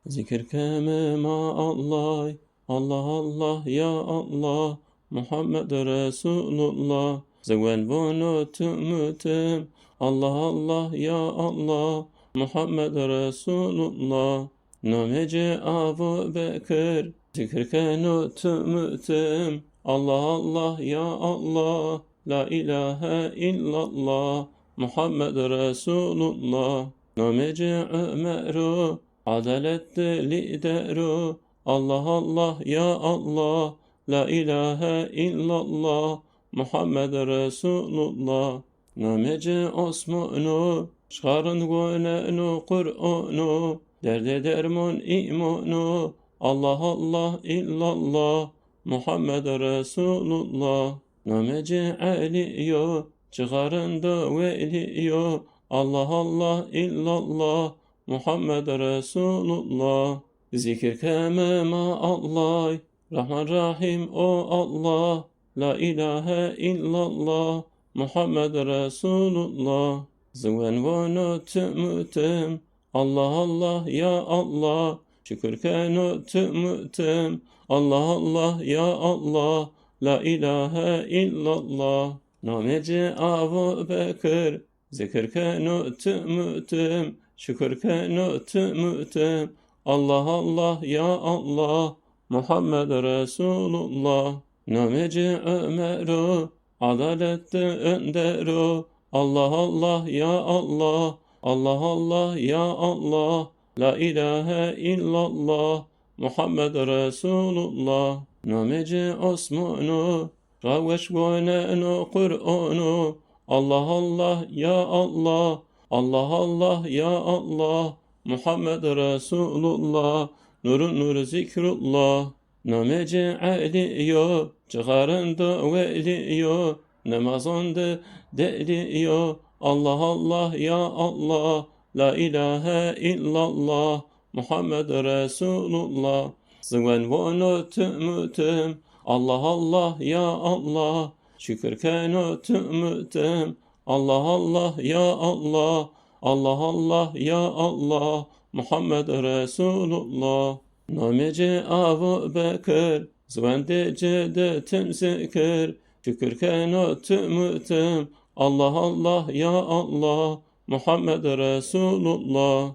Zikir kemema Allah, Allah Allah ya Allah, Muhammed Resulullah. Zengin bunu tümütüm, Allah Allah ya Allah, Muhammed Resulullah. Namece Abu Bekir, zikir kenu tümütüm, Allah Allah ya Allah, la ilahe illallah, Muhammed Resulullah. Namece Ömer'u, adaletli lideru, Allah Allah ya Allah, la ilahe illallah, Muhammed Resulullah. Namece Osman'u, çıkarın gönenu Kur'an'u, derde derman imanu, Allah Allah illallah, Muhammed Resulullah. Namece Ali'yu, çıkarın da veli'yu, Allah Allah illallah, Muhammed Resulullah. Zikir kemema Allah, Rahman Rahim o Allah, la ilahe illallah, Muhammed Resulullah. Zıven vanu tümütüm, Allah Allah ya Allah, şükür kenu tümütüm, Allah Allah ya Allah, la ilahe illallah. Namece Abu Bekir, zikir kenu tümütüm, şükür kenu tümütüm, Allah Allah ya Allah, Muhammed Resulullah. Namece Ömer'u, adalette önderu, Allah Allah ya Allah, Allah Allah ya Allah, la ilahe illallah, Muhammed Resulullah. Namece Osman'u, raveş gönenu Kur'an'u, Allah Allah ya Allah, Allah Allah ya Allah, Muhammed Resulullah, nurun nur zikrullah. Namece Ali'yu, çıkarında veli'yu, namazında deli'yu, Allah Allah ya Allah, la ilahe illallah, Muhammed Resulullah. Zıven vanu tümütüm, Allah Allah ya Allah, şükür kenu tümütüm, Allah Allah ya Allah, Allah Allah ya Allah, Muhammed Resulullah. Namece Abu Bekir, zıvende cedetim zikir, şükür kenu tümütüm, Allah Allah ya Allah, Muhammed Resulullah.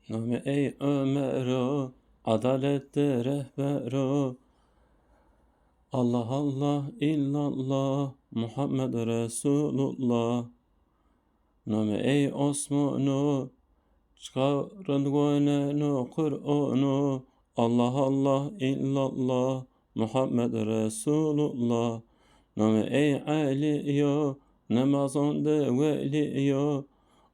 Name ey Ömer'u, adalette rehberu, Allah Allah illallah, Muhammed Resulullah. Name ey Osman'u, çıkarın gönenu Kur'an'u, Allah Allah illallah, Muhammed Resulullah. Name ey Ali'yu, namazında veli'yu,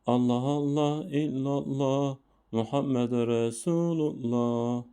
Allah Allah illallah, Muhammed Resulullah.